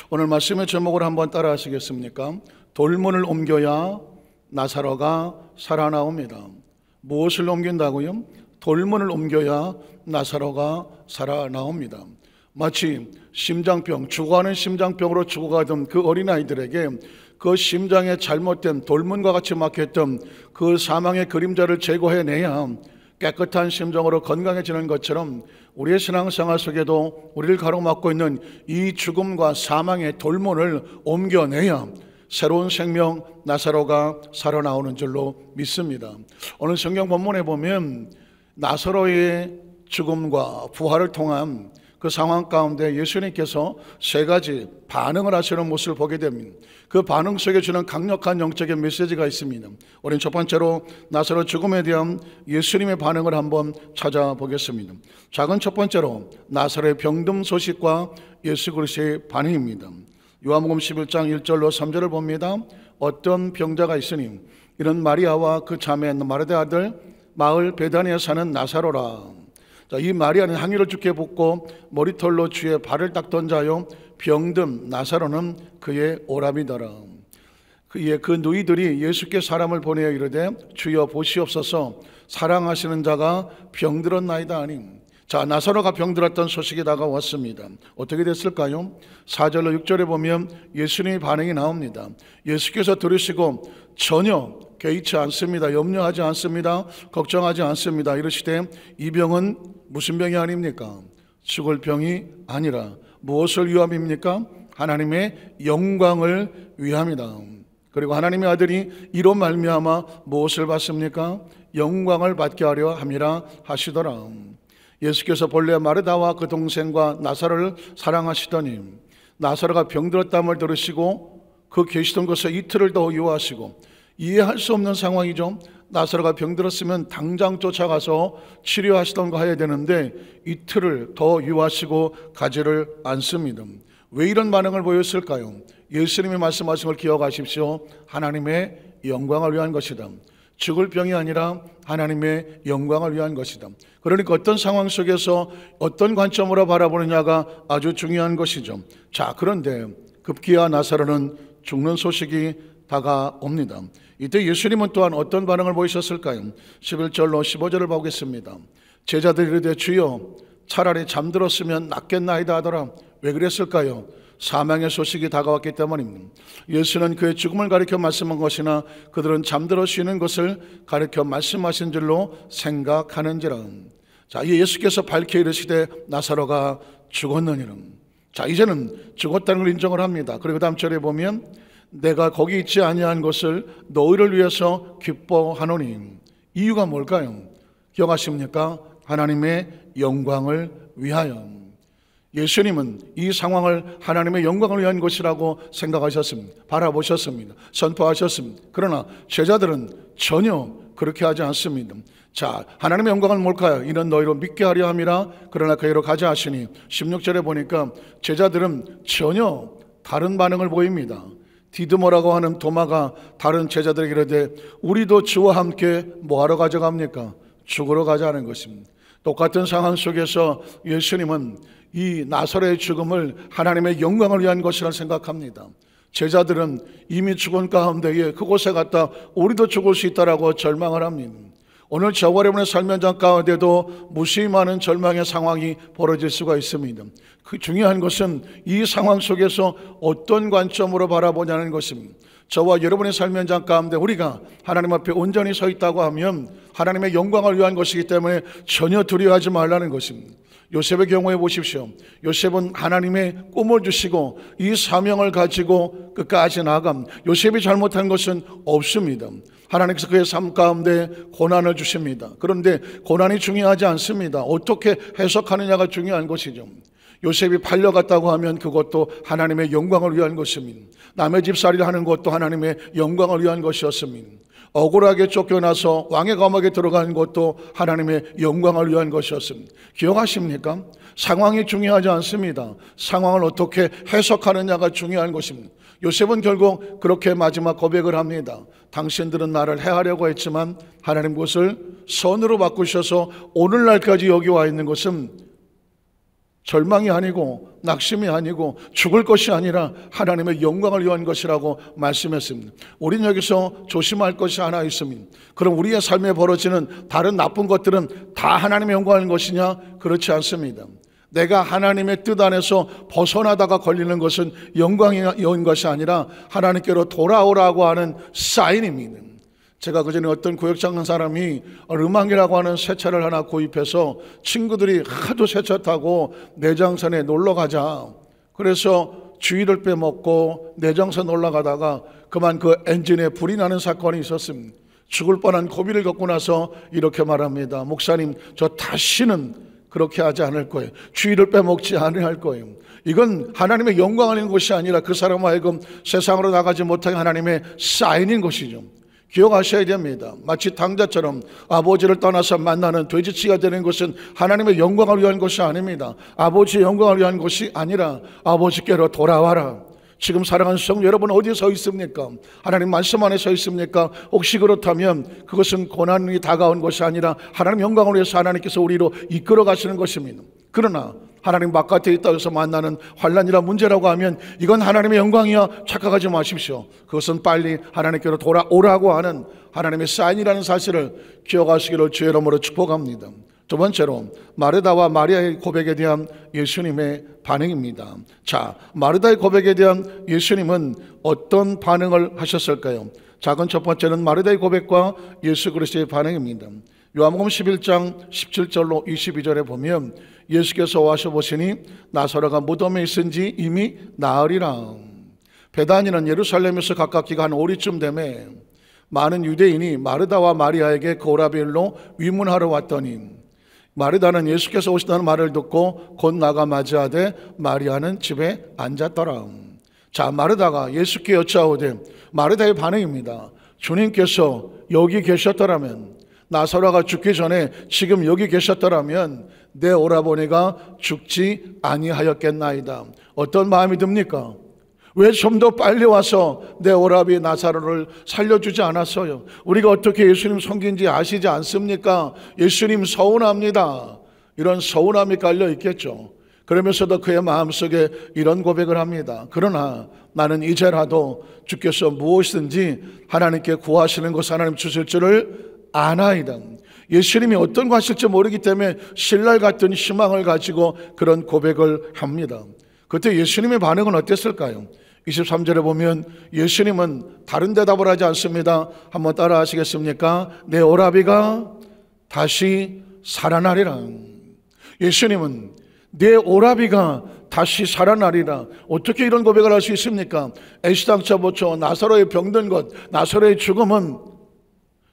오늘 말씀의 제목을 한번 따라 하시겠습니까? 돌문을 옮겨야 나사로가 살아나옵니다. 무엇을 옮긴다고요? 돌문을 옮겨야 나사로가 살아나옵니다. 마치 심장병, 죽어가는 심장병으로 죽어가던 그 어린아이들에게 그 심장에 잘못된 돌문과 같이 막혔던 그 사망의 그림자를 제거해내야 깨끗한 심정으로 건강해지는 것처럼 우리의 신앙생활 속에도 우리를 가로막고 있는 이 죽음과 사망의 돌문을 옮겨내야 새로운 생명 나사로가 살아나오는 줄로 믿습니다. 오늘 성경 본문에 보면 나사로의 죽음과 부활을 통한 그 상황 가운데 예수님께서 세 가지 반응을 하시는 모습을 보게 됩니다. 그 반응 속에 주는 강력한 영적인 메시지가 있습니다. 우리는 첫 번째로 나사로 죽음에 대한 예수님의 반응을 한번 찾아보겠습니다. 작은 첫 번째로 나사로의 병든 소식과 예수 그리스도의 반응입니다. 요한복음 11장 1절로 3절을 봅니다. 어떤 병자가 있으니 이는 마리아와 그 자매 마르대 아들 마을 베다니에 사는 나사로라. 이 마리아는 향유를 주께 붓고 머리털로 주의 발을 닦던 자요 병든 나사로는 그의 오람이더라. 그 누이들이 예수께 사람을 보내어 이르되 주여 보시옵소서 사랑하시는 자가 병들었나이다 하니, 자, 나사로가 병들었던 소식이 다가왔습니다. 어떻게 됐을까요? 4절로 6절에 보면 예수님의 반응이 나옵니다. 예수께서 들으시고 전혀 개의치 않습니다. 염려하지 않습니다. 걱정하지 않습니다. 이르시되 이 병은 무슨 병이 아닙니까? 죽을 병이 아니라 무엇을 위함입니까? 하나님의 영광을 위함이다. 그리고 하나님의 아들이 이로 말미암아 무엇을 받습니까? 영광을 받게 하려 함이라 하시더라. 예수께서 본래 마르다와 그 동생과 나사로를 사랑하시더니 나사로가 병들었다함을 들으시고 그 계시던 곳에 이틀을 더 유하시고, 이해할 수 없는 상황이죠. 나사로가 병들었으면 당장 쫓아가서 치료하시던가 해야 되는데 이틀을 더 유하시고 가지를 않습니다. 왜 이런 반응을 보였을까요? 예수님이 말씀하신 걸 기억하십시오. 하나님의 영광을 위한 것이다. 죽을 병이 아니라 하나님의 영광을 위한 것이다. 그러니까 어떤 상황 속에서 어떤 관점으로 바라보느냐가 아주 중요한 것이죠. 자, 그런데 급기야 나사로는 죽는 소식이 다가옵니다. 이때 예수님은 또한 어떤 반응을 보이셨을까요? 11절로 15절을 보겠습니다. 제자들이 이르되 주여 차라리 잠들었으면 낫겠나이다 하더라. 왜 그랬을까요? 사망의 소식이 다가왔기 때문입니다. 예수는 그의 죽음을 가리켜 말씀한 것이나 그들은 잠들어 쉬는 것을 가리켜 말씀하신 줄로 생각하는지라. 자, 이 예수께서 밝히 이르시되 나사로가 죽었느니라. 자, 이제는 죽었다는 걸 인정을 합니다. 그리고 다음 절에 보면 내가 거기 있지 아니한 것을 너희를 위해서 기뻐하노니. 이유가 뭘까요? 기억하십니까? 하나님의 영광을 위하여. 예수님은 이 상황을 하나님의 영광을 위한 것이라고 생각하셨습니다. 바라보셨습니다. 선포하셨습니다. 그러나 제자들은 전혀 그렇게 하지 않습니다. 자, 하나님의 영광은 뭘까요? 이는 너희로 믿게 하려 함이라. 그러나 그희로 가자 하시니 16절에 보니까 제자들은 전혀 다른 반응을 보입니다. 디드모라고 하는 도마가 다른 제자들에게 이르되 우리도 주와 함께 뭐하러 가져갑니까? 죽으러 가자는 것입니다. 똑같은 상황 속에서 예수님은 이 나사로의 죽음을 하나님의 영광을 위한 것이라 생각합니다. 제자들은 이미 죽은 가운데에 그곳에 갔다 우리도 죽을 수 있다라고 절망을 합니다. 오늘 저와 여러분의 삶 현장 가운데도 무수히 많은 절망의 상황이 벌어질 수가 있습니다. 그 중요한 것은 이 상황 속에서 어떤 관점으로 바라보냐는 것입니다. 저와 여러분의 삶 현장 가운데 우리가 하나님 앞에 온전히 서 있다고 하면 하나님의 영광을 위한 것이기 때문에 전혀 두려워하지 말라는 것입니다. 요셉의 경우에 보십시오. 요셉은 하나님의 꿈을 주시고 이 사명을 가지고 끝까지 나아감. 요셉이 잘못한 것은 없습니다. 하나님께서 그의 삶 가운데 고난을 주십니다. 그런데 고난이 중요하지 않습니다. 어떻게 해석하느냐가 중요한 것이죠. 요셉이 팔려갔다고 하면 그것도 하나님의 영광을 위한 것입니다. 남의 집살이를 하는 것도 하나님의 영광을 위한 것이었습니다. 억울하게 쫓겨나서 왕의 감옥에 들어간 것도 하나님의 영광을 위한 것이었습니다. 기억하십니까? 상황이 중요하지 않습니다. 상황을 어떻게 해석하느냐가 중요한 것입니다. 요셉은 결국 그렇게 마지막 고백을 합니다. 당신들은 나를 해하려고 했지만 하나님 그것을 선으로 바꾸셔서 오늘날까지 여기 와 있는 것은 절망이 아니고 낙심이 아니고 죽을 것이 아니라 하나님의 영광을 위한 것이라고 말씀했습니다. 우리는 여기서 조심할 것이 하나 있습니다. 그럼 우리의 삶에 벌어지는 다른 나쁜 것들은 다 하나님의 영광을 위한 것이냐? 그렇지 않습니다. 내가 하나님의 뜻 안에서 벗어나다가 걸리는 것은 영광인 것이 아니라 하나님께로 돌아오라고 하는 사인입니다. 제가 그전에 어떤 구역장 간 사람이 르망이라고 하는 새 차를 하나 구입해서 친구들이 하도 새 차 타고 내장산에 놀러 가자, 그래서 주의를 빼먹고 내장산 올라가다가 그만 그 엔진에 불이 나는 사건이 있었습니다. 죽을 뻔한 고비를 겪고 나서 이렇게 말합니다. 목사님, 저 다시는 그렇게 하지 않을 거예요. 주의를 빼먹지 않을 거예요. 이건 하나님의 영광을 있는 것이 아니라 그 사람 하여금 세상으로 나가지 못하게 하나님의 사인인 것이죠. 기억하셔야 됩니다. 마치 당자처럼 아버지를 떠나서 만나는 돼지치가 되는 것은 하나님의 영광을 위한 것이 아닙니다. 아버지의 영광을 위한 것이 아니라 아버지께로 돌아와라. 지금 사랑하는 성도 여러분, 어디에 서 있습니까? 하나님 말씀 안에 서 있습니까? 혹시 그렇다면 그것은 고난이 다가온 것이 아니라 하나님 영광을 위해서 하나님께서 우리로 이끌어 가시는 것입니다. 그러나 하나님 바깥에 있다 해서 만나는 환난이라 문제라고 하면 이건 하나님의 영광이야 착각하지 마십시오. 그것은 빨리 하나님께로 돌아오라고 하는 하나님의 사인이라는 사실을 기억하시기를 주의 이름으로 축복합니다. 두 번째로 마르다와 마리아의 고백에 대한 예수님의 반응입니다. 자, 마르다의 고백에 대한 예수님은 어떤 반응을 하셨을까요? 작은 첫 번째는 마르다의 고백과 예수 그리스도의 반응입니다. 요한복음 11장 17절로 22절에 보면 예수께서 와서 보시니 나사로가 무덤에 있은지 이미 나으리라. 베다니는 예루살렘에서 가깝기가 한 5리쯤 되매 많은 유대인이 마르다와 마리아에게 그 오라비엘로 위문하러 왔더니 마르다는 예수께서 오시다는 말을 듣고 곧 나가 맞이하되 마리아는 집에 앉았더라. 자, 마르다가 예수께 여짜오되, 마르다의 반응입니다. 주님께서 여기 계셨더라면, 나사로가 죽기 전에 지금 여기 계셨더라면 내 오라버니가 죽지 아니하였겠나이다. 어떤 마음이 듭니까? 왜 좀 더 빨리 와서 내 오라비 나사로를 살려주지 않았어요? 우리가 어떻게 예수님 섬긴지 아시지 않습니까? 예수님 서운합니다. 이런 서운함이 깔려 있겠죠. 그러면서도 그의 마음속에 이런 고백을 합니다. 그러나 나는 이제라도 주께서 무엇이든지 하나님께 구하시는 것 하나님 주실 줄을 아나이다. 예수님이 어떤 거 하실지 모르기 때문에 신랄 같은 희망을 가지고 그런 고백을 합니다. 그때 예수님의 반응은 어땠을까요? 23절에 보면 예수님은 다른 대답을 하지 않습니다. 한번 따라 하시겠습니까? 내 오라비가 다시 살아나리라. 예수님은 내 오라비가 다시 살아나리라. 어떻게 이런 고백을 할 수 있습니까? 애시당초부터 나사로의 병든 것, 나사로의 죽음은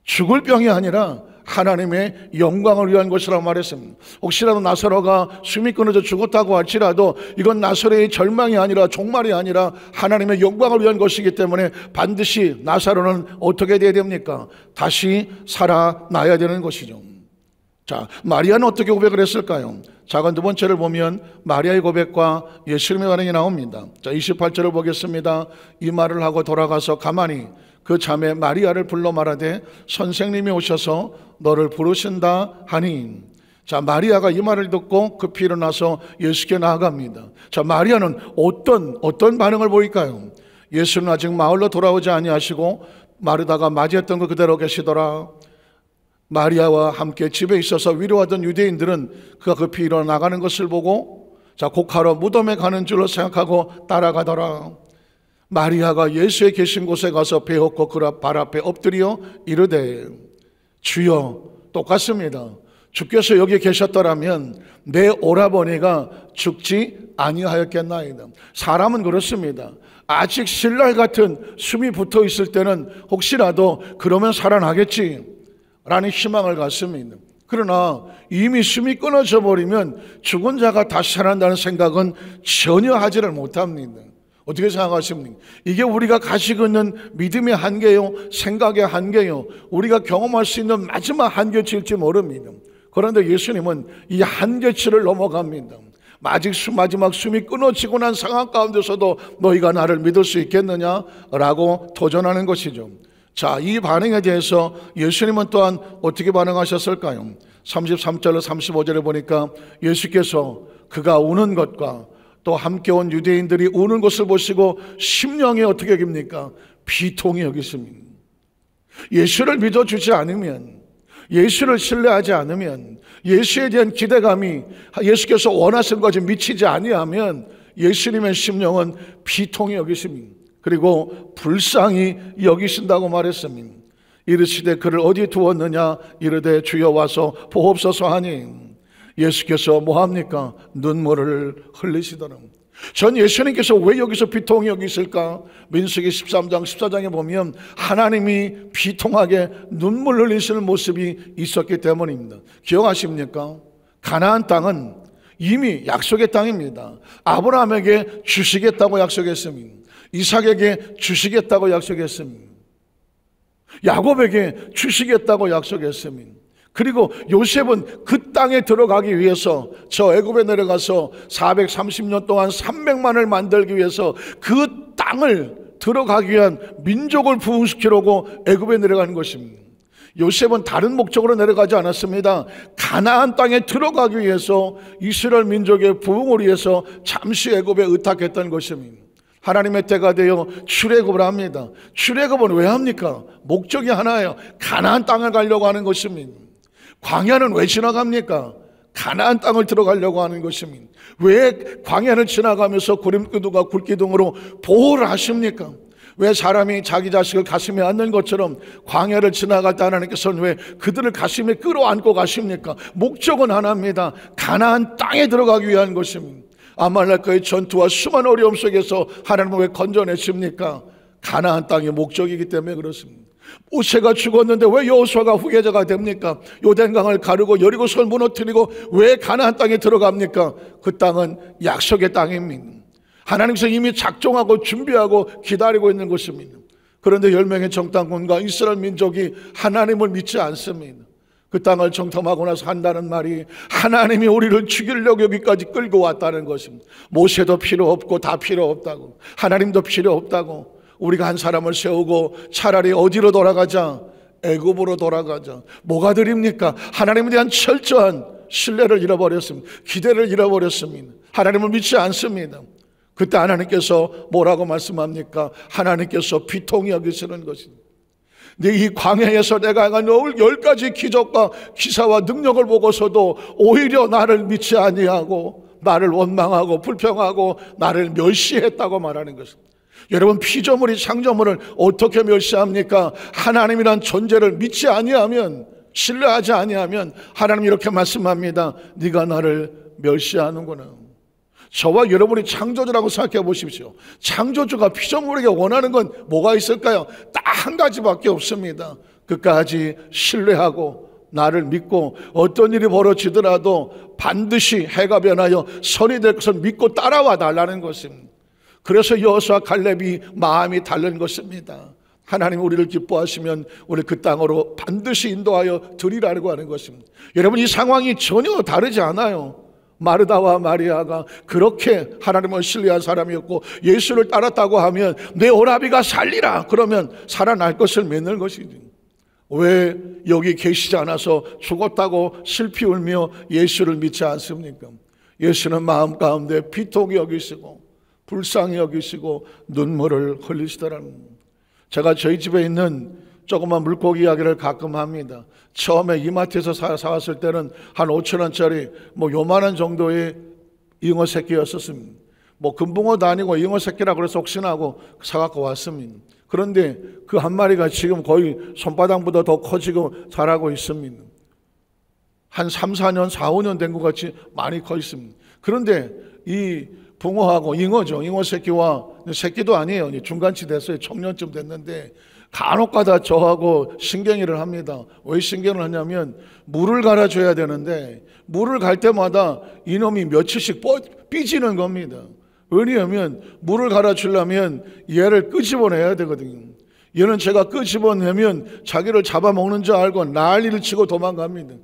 죽을 병이 아니라 하나님의 영광을 위한 것이라고 말했습니다. 혹시라도 나사로가 숨이 끊어져 죽었다고 할지라도 이건 나사로의 절망이 아니라 종말이 아니라 하나님의 영광을 위한 것이기 때문에 반드시 나사로는 어떻게 돼야 됩니까? 다시 살아나야 되는 것이죠. 자, 마리아는 어떻게 고백을 했을까요? 작은 두 번째를 보면 마리아의 고백과 예수님의 반응이 나옵니다. 자, 28절을 보겠습니다. 이 말을 하고 돌아가서 가만히 그 자매 마리아를 불러 말하되 선생님이 오셔서 너를 부르신다 하니. 자, 마리아가 이 말을 듣고 급히 일어나서 예수께 나아갑니다. 자, 마리아는 어떤 반응을 보일까요? 예수는 아직 마을로 돌아오지 아니하시고 마르다가 맞이했던 그 그대로 계시더라. 마리아와 함께 집에 있어서 위로하던 유대인들은 그가 급히 일어나 나가는 것을 보고 자, 곡하러 무덤에 가는 줄로 생각하고 따라가더라. 마리아가 예수의 계신 곳에 가서 배웠고 그 발 앞에 엎드려 이르되 주여. 똑같습니다. 주께서 여기 계셨더라면 내 오라버니가 죽지 아니하였겠나이다. 사람은 그렇습니다. 아직 신랄 같은 숨이 붙어 있을 때는 혹시라도 그러면 살아나겠지 라는 희망을 갖습니다. 그러나 이미 숨이 끊어져 버리면 죽은 자가 다시 살아난다는 생각은 전혀 하지를 못합니다. 어떻게 생각하십니까? 이게 우리가 가지고 있는 믿음의 한계요, 생각의 한계요, 우리가 경험할 수 있는 마지막 한계치일지 모릅니다. 그런데 예수님은 이 한계치를 넘어갑니다. 마지막 숨이 끊어지고 난 상황 가운데서도 너희가 나를 믿을 수 있겠느냐라고 도전하는 것이죠. 자, 이 반응에 대해서 예수님은 또한 어떻게 반응하셨을까요? 33절로 35절에 보니까 예수께서 그가 우는 것과 또 함께 온 유대인들이 우는 것을 보시고 심령이 어떻게 여깁니까? 비통히 여기십니다. 예수를 믿어주지 않으면, 예수를 신뢰하지 않으면, 예수에 대한 기대감이 예수께서 원하시는 것에 미치지 아니하면 예수님의 심령은 비통히 여기십니다. 그리고 불쌍히 여기신다고 말했습니다. 이르시되 그를 어디 두었느냐? 이르되 주여 와서 보옵소서 하니 예수께서 뭐합니까? 눈물을 흘리시더라. 전 예수님께서 왜 여기서 비통히 여기실까? 민수기 13장 14장에 보면 하나님이 비통하게 눈물 흘리시는 모습이 있었기 때문입니다. 기억하십니까? 가나안 땅은 이미 약속의 땅입니다. 아브라함에게 주시겠다고 약속했습니다. 이삭에게 주시겠다고 약속했습니다. 야곱에게 주시겠다고 약속했습니다. 그리고 요셉은 그 땅에 들어가기 위해서 저 애굽에 내려가서 430년 동안 300만을 만들기 위해서 그 땅을 들어가기 위한 민족을 부흥시키려고 애굽에 내려가는 것입니다. 요셉은 다른 목적으로 내려가지 않았습니다. 가나안 땅에 들어가기 위해서 이스라엘 민족의 부흥을 위해서 잠시 애굽에 의탁했던 것입니다. 하나님의 때가 되어 출애굽을 합니다. 출애굽은 왜 합니까? 목적이 하나예요. 가나안 땅을 가려고 하는 것입니다. 광야는 왜 지나갑니까? 가나안 땅을 들어가려고 하는 것입니다. 왜 광야를 지나가면서 구름기둥과 굴기둥으로 보호를 하십니까? 왜 사람이 자기 자식을 가슴에 안는 것처럼 광야를 지나갈 때 하나님께서는 왜 그들을 가슴에 끌어안고 가십니까? 목적은 하나입니다. 가나안 땅에 들어가기 위한 것입니다. 아말렉과의 전투와 수많은 어려움 속에서 하나님은 왜 건져내십니까? 가나안 땅이 목적이기 때문에 그렇습니다. 모세가 죽었는데 왜 여호수아가 후계자가 됩니까? 요단강을 가르고 여리고성을 무너뜨리고 왜 가나안 땅에 들어갑니까? 그 땅은 약속의 땅입니다. 하나님께서 이미 작정하고 준비하고 기다리고 있는 것입니다. 그런데 10명의 정탐꾼과 이스라엘 민족이 하나님을 믿지 않습니다. 그 땅을 정탐하고 나서 한다는 말이 하나님이 우리를 죽이려고 여기까지 끌고 왔다는 것입니다. 모세도 필요 없고 다 필요 없다고, 하나님도 필요 없다고, 우리가 한 사람을 세우고 차라리 어디로 돌아가자? 애굽으로 돌아가자. 뭐가 드립니까? 하나님에 대한 철저한 신뢰를 잃어버렸습니다. 기대를 잃어버렸습니다. 하나님을 믿지 않습니다. 그때 하나님께서 뭐라고 말씀합니까? 하나님께서 비통히 여기시는 것입니다. 근데 이 광야에서 내가 행한 10가지 기적과 기사와 능력을 보고서도 오히려 나를 믿지 아니하고 나를 원망하고 불평하고 나를 멸시했다고 말하는 것입니다. 여러분, 피조물이 창조물을 어떻게 멸시합니까? 하나님이란 존재를 믿지 아니하면, 신뢰하지 아니하면 하나님이 이렇게 말씀합니다. 네가 나를 멸시하는구나. 저와 여러분이 창조주라고 생각해 보십시오. 창조주가 피조물에게 원하는 건 뭐가 있을까요? 딱 한 가지밖에 없습니다. 끝까지 신뢰하고 나를 믿고 어떤 일이 벌어지더라도 반드시 해가 변하여 선이 될 것을 믿고 따라와 달라는 것입니다. 그래서 여호수아 갈렙이 마음이 다른 것입니다. 하나님 우리를 기뻐하시면 우리 그 땅으로 반드시 인도하여 드리라고 하는 것입니다. 여러분, 이 상황이 전혀 다르지 않아요. 마르다와 마리아가 그렇게 하나님을 신뢰한 사람이었고 예수를 따랐다고 하면 내 오라비가 살리라 그러면 살아날 것을 믿는 것이지. 왜 여기 계시지 않아서 죽었다고 슬피 울며 예수를 믿지 않습니까? 예수는 마음 가운데 비통히 여기시고 불쌍히 여기시고 눈물을 흘리시더라는 겁니다. 제가 저희 집에 있는 조그만 물고기 이야기를 가끔 합니다. 처음에 이마트에서 사왔을 때는 한 5,000원짜리 요만한 정도의 잉어 새끼였었습니다. 금붕어도 아니고 잉어 새끼라 그래서 혹시나 하고 사갖고 왔습니다. 그런데 그 한 마리가 지금 거의 손바닥보다 더 커지고 자라고 있습니다. 한 3, 4년, 4, 5년 된 것 같이 많이 커 있습니다. 그런데 이 붕어하고 잉어죠. 잉어 새끼와 새끼도 아니에요. 중간치 됐어요. 청년쯤 됐는데 간혹가다 저하고 신경질을 합니다. 왜 신경을 하냐면 물을 갈아줘야 되는데 물을 갈 때마다 이놈이 며칠씩 삐지는 겁니다. 왜냐하면 물을 갈아주려면 얘를 끄집어내야 되거든요. 얘는 제가 끄집어내면 자기를 잡아먹는 줄 알고 난리를 치고 도망갑니다.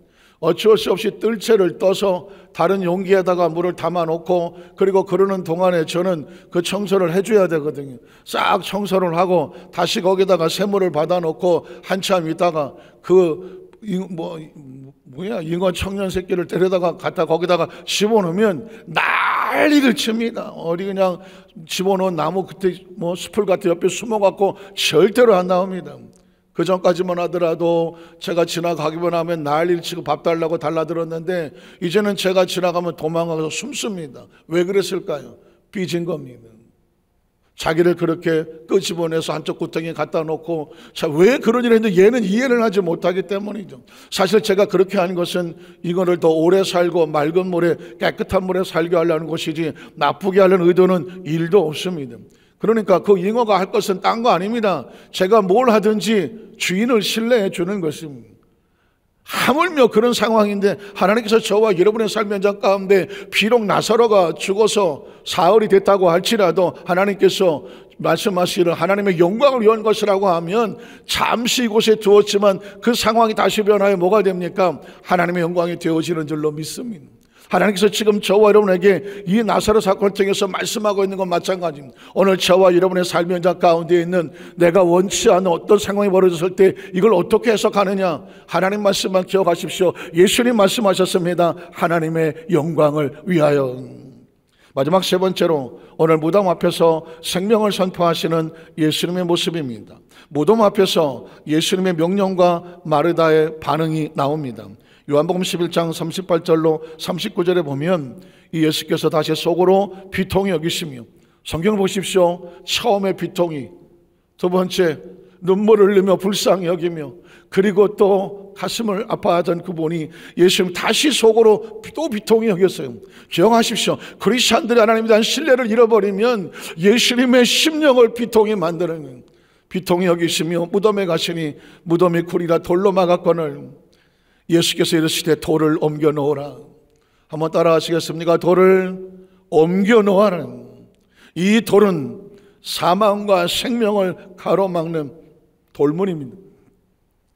어쩔 수 없이 뜰채를 떠서 다른 용기에다가 물을 담아놓고 그리고 그러는 동안에 저는 그 청소를 해줘야 되거든요. 싹 청소를 하고 다시 거기다가 새물을 받아놓고 한참 있다가 그 잉어 청년 새끼를 데려다가 갖다 거기다가 집어넣으면 난리를 칩니다. 어디 그냥 집어넣은 나무 그때 숲을 같은 옆에 숨어갖고 절대로 안 나옵니다. 그 전까지만 하더라도 제가 지나가기만 하면 난리를 치고 밥 달라고 달라들었는데 이제는 제가 지나가면 도망가서 숨습니다. 왜 그랬을까요? 삐진 겁니다. 자기를 그렇게 끄집어내서 한쪽 구덩이에 갖다 놓고, 자, 왜 그런 일을 했는데 얘는 이해를 하지 못하기 때문이죠. 사실 제가 그렇게 하는 것은 이거를 더 오래 살고 맑은 물에, 깨끗한 물에 살게 하려는 것이지 나쁘게 하려는 의도는 일도 없습니다. 그러니까 그 잉어가 할 것은 딴 거 아닙니다. 제가 뭘 하든지 주인을 신뢰해 주는 것입니다. 하물며 그런 상황인데 하나님께서 저와 여러분의 삶의 현장 가운데 비록 나사로가 죽어서 사흘이 됐다고 할지라도 하나님께서 말씀하시기를 하나님의 영광을 위한 것이라고 하면 잠시 이곳에 두었지만 그 상황이 다시 변하여 뭐가 됩니까? 하나님의 영광이 되어지는 줄로 믿습니다. 하나님께서 지금 저와 여러분에게 이 나사로 사건을 통해서 말씀하고 있는 건 마찬가지입니다. 오늘 저와 여러분의 삶의 현장 가운데 있는 내가 원치 않는 어떤 상황이 벌어졌을 때 이걸 어떻게 해석하느냐? 하나님 말씀만 기억하십시오. 예수님 말씀하셨습니다. 하나님의 영광을 위하여. 마지막 세 번째로 오늘 무덤 앞에서 생명을 선포하시는 예수님의 모습입니다. 무덤 앞에서 예수님의 명령과 마르다의 반응이 나옵니다. 요한복음 11장 38절로 39절에 보면 이 예수께서 다시 속으로 비통히 여기시며, 성경을 보십시오. 처음에 비통히, 두 번째 눈물을 흘리며 불쌍히 여기며, 그리고 또 가슴을 아파하던 그분이 예수님 다시 속으로 또 비통히 여겼어요. 기억하십시오. 크리스찬들이 하나님에 대한 신뢰를 잃어버리면 예수님의 심령을 비통히 만드는 거예요. 비통히 여기시며 무덤에 가시니 무덤이 굴이라 돌로 막았거늘 예수께서 이르시되 돌을 옮겨 놓으라. 한번 따라 하시겠습니까? 돌을 옮겨 놓아라. 이 돌은 사망과 생명을 가로막는 돌문입니다.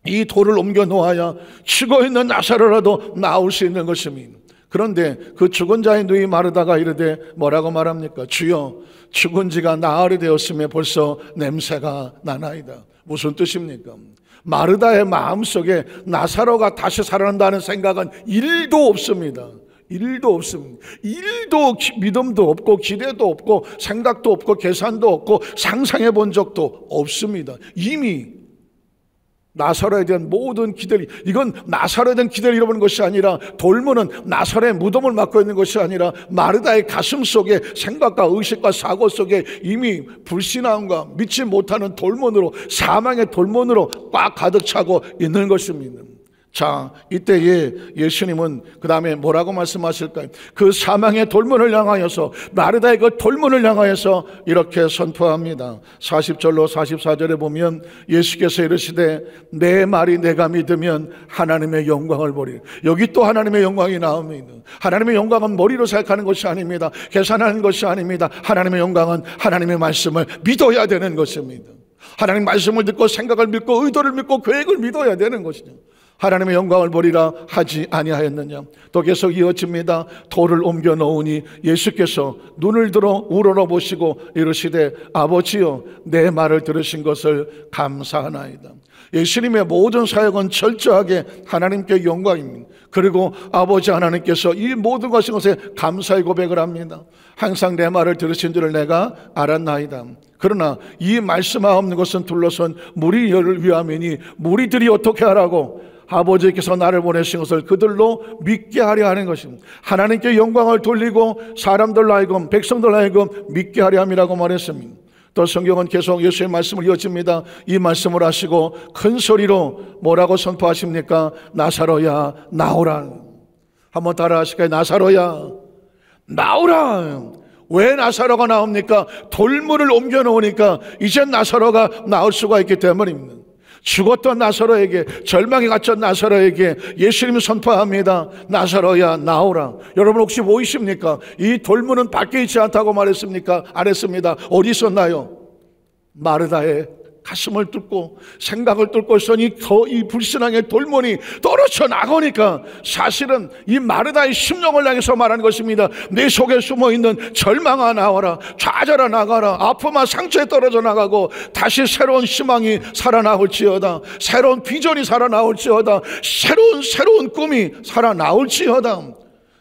이 돌을 옮겨 놓아야 죽어있는 나사로라도 나올 수 있는 것입니다. 그런데 그 죽은 자의 누이 마르다가 이르되 뭐라고 말합니까? 주여, 죽은 지가 나흘이 되었으며 벌써 냄새가 나나이다. 무슨 뜻입니까? 마르다의 마음속에 나사로가 다시 살아난다는 생각은 1도 없습니다. 1도 없습니다. 1도 믿음도 없고 기대도 없고 생각도 없고 계산도 없고 상상해 본 적도 없습니다. 이미 나사로에 대한 모든 기대를, 이건 나사로에 대한 기대를 잃어버린 것이 아니라 돌문은 나사로의 무덤을 막고 있는 것이 아니라 마르다의 가슴 속에 생각과 의식과 사고 속에 이미 불신앙과 믿지 못하는 돌문으로, 사망의 돌문으로 꽉 가득 차고 있는 것입니다. 자, 이때에 예수님은 그 다음에 뭐라고 말씀하실까요? 그 사망의 돌문을 향하여서, 마르다의 그 돌문을 향하여서 이렇게 선포합니다. 40절로 44절에 보면 예수께서 이르시되 내 말이 내가 믿으면 하나님의 영광을 보리라. 여기 또 하나님의 영광이 나옵니다. 하나님의 영광은 머리로 생각하는 것이 아닙니다. 계산하는 것이 아닙니다. 하나님의 영광은 하나님의 말씀을 믿어야 되는 것입니다. 하나님 말씀을 듣고 생각을 믿고 의도를 믿고 계획을 믿어야 되는 것이죠. 하나님의 영광을 보리라 하지 아니하였느냐. 또 계속 이어집니다. 돌을 옮겨 놓으니 예수께서 눈을 들어 우러러보시고 이르시되 아버지여, 내 말을 들으신 것을 감사하나이다. 예수님의 모든 사역은 철저하게 하나님께 영광입니다. 그리고 아버지 하나님께서 이 모든 것에 감사의 고백을 합니다. 항상 내 말을 들으신 줄을 내가 알았나이다. 그러나 이 말씀하옵는 것은 둘러선 무리를 위함이니 무리들이 어떻게 하라고? 아버지께서 나를 보내신 것을 그들로 믿게 하려 하는 것입니다. 하나님께 영광을 돌리고 사람들로 하여금, 백성들로 하여금 믿게 하려 함이라고 말했습니다. 또 성경은 계속 예수의 말씀을 이어집니다. 이 말씀을 하시고 큰 소리로 뭐라고 선포하십니까? 나사로야 나오라. 한번 따라 하실까요? 나사로야 나오라. 왜 나사로가 나옵니까? 돌문을 옮겨 놓으니까 이제 나사로가 나올 수가 있기 때문입니다. 죽었던 나사로에게, 절망에 갇힌 나사로에게 예수님이 선포합니다. 나사로야 나오라. 여러분 혹시 보이십니까? 이 돌문은 밖에 있지 않다고 말했습니까? 안 했습니다. 어디 있었나요? 마르다의 가슴을 뚫고 생각을 뚫고 있으니 이 불신앙의 돌문이 떨어져 나가니까 사실은 이 마르다의 심령을 향해서 말하는 것입니다. 내 속에 숨어있는 절망아 나와라, 좌절아 나가라, 아픔아 상처에 떨어져 나가고 다시 새로운 희망이 살아나올지어다, 새로운 비전이 살아나올지어다, 새로운 꿈이 살아나올지어다.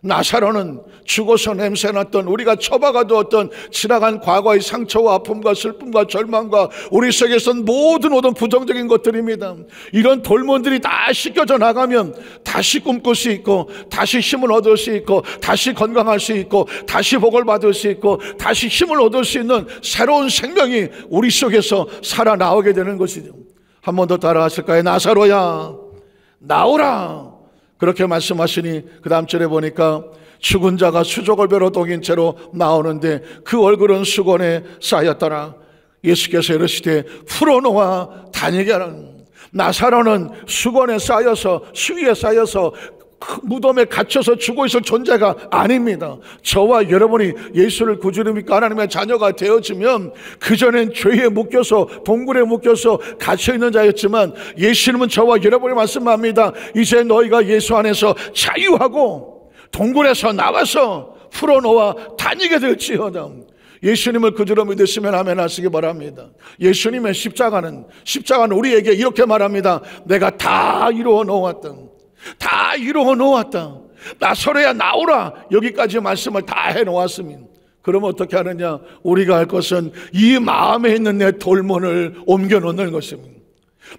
나사로는 죽어서 냄새났던, 우리가 처박아두었던 지나간 과거의 상처와 아픔과 슬픔과 절망과 우리 속에선 모든 부정적인 것들입니다. 이런 돌문들이 다 씻겨져 나가면 다시 꿈꿀 수 있고, 다시 힘을 얻을 수 있고, 다시 건강할 수 있고, 다시 복을 받을 수 있고, 다시 힘을 얻을 수 있는 새로운 생명이 우리 속에서 살아나오게 되는 것이죠. 한 번 더 따라하실까요? 나사로야 나오라, 그렇게 말씀하시니 그 다음 절에 보니까 죽은 자가 수족을 베러 독인 채로 나오는데 그 얼굴은 수건에 쌓였더라. 예수께서 이르시되 풀어놓아 다니게 하라. 나사로는 수건에 쌓여서, 수위에 쌓여서 무덤에 갇혀서 죽어 있을 존재가 아닙니다. 저와 여러분이 예수를 구주로 믿고 하나님의 자녀가 되어지면 그전엔 죄에 묶여서, 동굴에 묶여서 갇혀있는 자였지만 예수님은 저와 여러분이 말씀합니다. 이제 너희가 예수 안에서 자유하고 동굴에서 나와서 풀어놓아 다니게 될지어다. 예수님을 구주로 믿으시면 아멘 하시기 바랍니다. 예수님의 십자가는 우리에게 이렇게 말합니다. 내가 다 이루어 놓았다. 다 이루어 놓았다. 나사로야 나오라. 여기까지 말씀을 다 해놓았습니다. 그럼 어떻게 하느냐? 우리가 할 것은 이 마음에 있는 내 돌문을 옮겨 놓는 것입니다.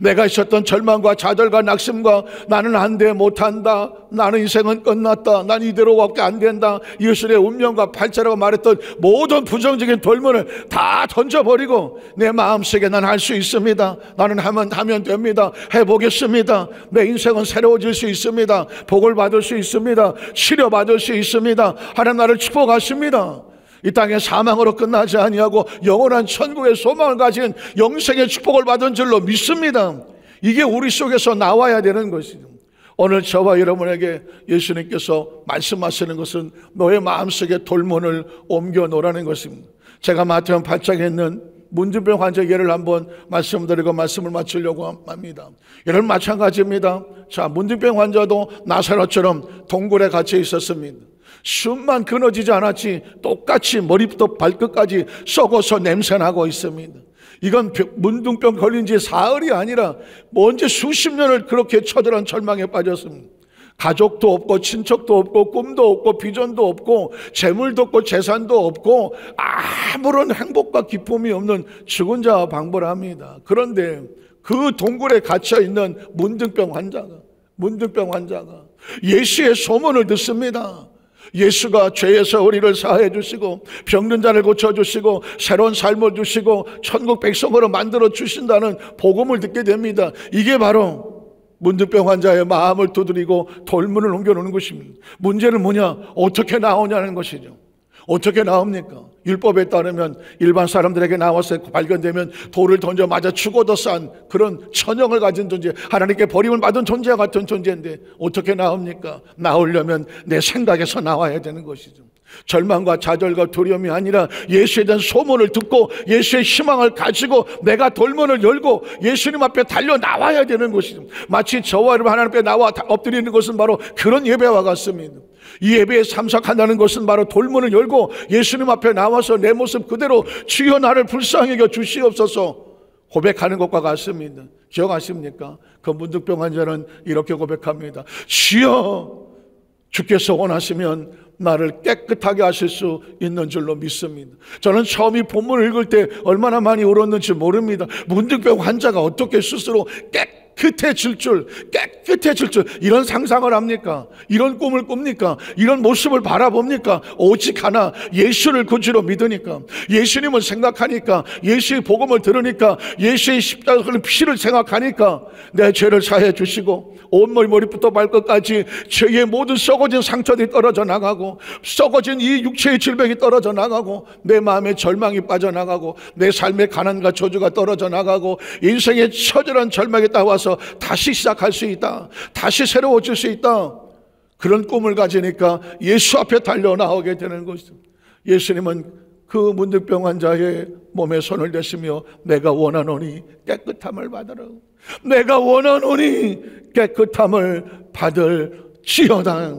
내가 있었던 절망과 좌절과 낙심과 나는 안 돼, 못한다, 나는 인생은 끝났다, 난 이대로밖에 안 된다, 이웃의 운명과 팔자라고 말했던 모든 부정적인 돌문을 다 던져버리고 내 마음속에 난 할 수 있습니다, 나는 하면 됩니다, 해보겠습니다, 내 인생은 새로워질 수 있습니다, 복을 받을 수 있습니다, 치료받을 수 있습니다, 하나님 나를 축복하십니다. 이 땅의 사망으로 끝나지 아니하고 영원한 천국의 소망을 가진 영생의 축복을 받은 줄로 믿습니다. 이게 우리 속에서 나와야 되는 것이죠. 오늘 저와 여러분에게 예수님께서 말씀하시는 것은 너의 마음속에 돌문을 옮겨 놓으라는 것입니다. 제가 마태복음 8장에 있는 문둥병 환자 예를 한번 말씀드리고 말씀을 마치려고 합니다. 여러분 마찬가지입니다. 자, 문둥병 환자도 나사로처럼 동굴에 갇혀 있었습니다. 숨만 끊어지지 않았지 똑같이 머리부터 발끝까지 썩어서 냄새나고 있습니다. 이건 문둥병 걸린 지 사흘이 아니라 먼저 수십 년을 그렇게 처절한 절망에 빠졌습니다. 가족도 없고 친척도 없고 꿈도 없고 비전도 없고 재물도 없고 재산도 없고 아무런 행복과 기쁨이 없는 죽은 자와 방불을 합니다. 그런데 그 동굴에 갇혀있는 문둥병 환자가 예수의 소문을 듣습니다. 예수가 죄에서 우리를 사하여 주시고 병든 자를 고쳐주시고 새로운 삶을 주시고 천국 백성으로 만들어 주신다는 복음을 듣게 됩니다. 이게 바로 문둥병 환자의 마음을 두드리고 돌문을 옮겨놓는 것입니다. 문제는 뭐냐? 어떻게 나오냐는 것이죠. 어떻게 나옵니까? 율법에 따르면 일반 사람들에게 나와서 발견되면 돌을 던져 맞아 죽어도 싼 그런 천형을 가진 존재, 하나님께 버림을 받은 존재와 같은 존재인데 어떻게 나옵니까? 나오려면 내 생각에서 나와야 되는 것이죠. 절망과 좌절과 두려움이 아니라 예수에 대한 소문을 듣고 예수의 희망을 가지고 내가 돌문을 열고 예수님 앞에 달려 나와야 되는 것이죠. 마치 저와 여러분 하나님 앞에 나와 엎드리는 것은 바로 그런 예배와 같습니다. 이 예배에 참석한다는 것은 바로 돌문을 열고 예수님 앞에 나와서 내 모습 그대로 주여 나를 불쌍히 여겨 주시옵소서 고백하는 것과 같습니다. 기억하십니까? 그 문둥병 환자는 이렇게 고백합니다. 주여, 주께서 원하시면 나를 깨끗하게 하실 수 있는 줄로 믿습니다. 저는 처음 이 본문을 읽을 때 얼마나 많이 울었는지 모릅니다. 문둥병 환자가 어떻게 스스로 깨끗해질 줄 이런 상상을 합니까? 이런 꿈을 꿉니까? 이런 모습을 바라봅니까? 오직 하나, 예수를 구주로 믿으니까, 예수님을 생각하니까, 예수의 복음을 들으니까, 예수의 십자가 흘린 피를 생각하니까 내 죄를 사해 주시고 온몸 머리부터 발끝까지 죄의 모든 썩어진 상처들이 떨어져 나가고 썩어진 이 육체의 질병이 떨어져 나가고 내 마음의 절망이 빠져나가고 내 삶의 가난과 저주가 떨어져 나가고 인생의 처절한 절망에 따라와서 다시 시작할 수 있다, 다시 새로워질 수 있다, 그런 꿈을 가지니까 예수 앞에 달려 나오게 되는 것입니다. 예수님은 그 문득병 환자의 몸에 손을 대시며 내가 원하노니 깨끗함을 받으라. 내가 원하노니 깨끗함을 받을지어다.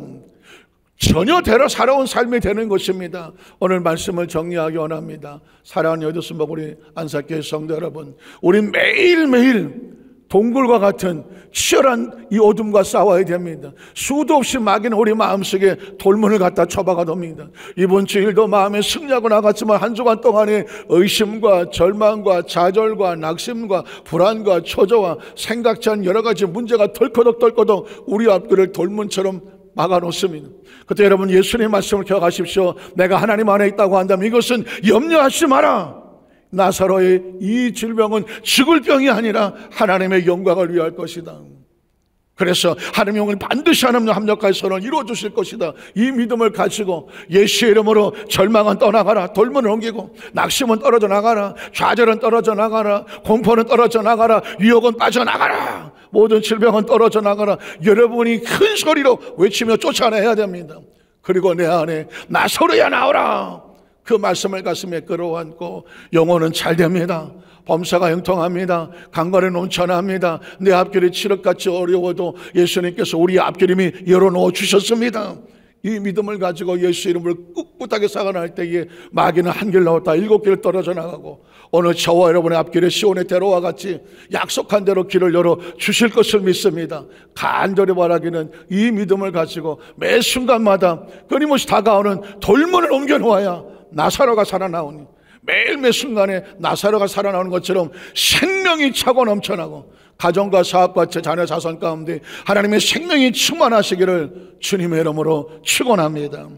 전혀 대로 살아온 삶이 되는 것입니다. 오늘 말씀을 정리하기 원합니다. 사랑하는 여덟순복 우리 안삭교회 성도 여러분, 우린 매일매일 동굴과 같은 치열한 이 어둠과 싸워야 됩니다. 수도 없이 마귀는 우리 마음속에 돌문을 갖다 쳐박아 둡니다. 이번 주일도 마음에 승리하고 나갔지만 한 주간 동안에 의심과 절망과 좌절과 낙심과 불안과 초조와 생각지 않은 여러 가지 문제가 덜커덕 우리 앞길을 돌문처럼 막아놓습니다. 그때 여러분 예수님의 말씀을 기억하십시오. 내가 하나님 안에 있다고 한다면 이것은 염려하지 마라. 나사로의 이 질병은 죽을 병이 아니라 하나님의 영광을 위할 것이다. 그래서 하나님의 영을 반드시 하나님과 합력하여 선을 이루어 주실 것이다. 이 믿음을 가지고 예수의 이름으로 절망은 떠나가라. 돌문을 옮기고 낙심은 떨어져 나가라. 좌절은 떨어져 나가라. 공포는 떨어져 나가라. 유혹은 빠져나가라. 모든 질병은 떨어져 나가라. 여러분이 큰 소리로 외치며 쫓아내야 됩니다. 그리고 내 안에 나사로야 나오라. 그 말씀을 가슴에 끌어안고 영혼은 잘 됩니다. 범사가 형통합니다. 강건은 온천합니다. 내 앞길이 칠흑같이 어려워도 예수님께서 우리 앞길임이 열어놓아 주셨습니다. 이 믿음을 가지고 예수 이름을 꿋꿋하게 사관할 때에 마귀는 한 길 나왔다 7길 떨어져 나가고 오늘 저와 여러분의 앞길에 시온의 대로와 같이 약속한 대로 길을 열어 주실 것을 믿습니다. 간절히 바라기는 이 믿음을 가지고 매 순간마다 끊임없이 다가오는 돌문을 옮겨놓아야 나사로가 살아나오니 매일매 순간에 나사로가 살아나오는 것처럼 생명이 차고 넘쳐나고 가정과 사업과 자녀 자손 가운데 하나님의 생명이 충만하시기를 주님의 이름으로 축원합니다.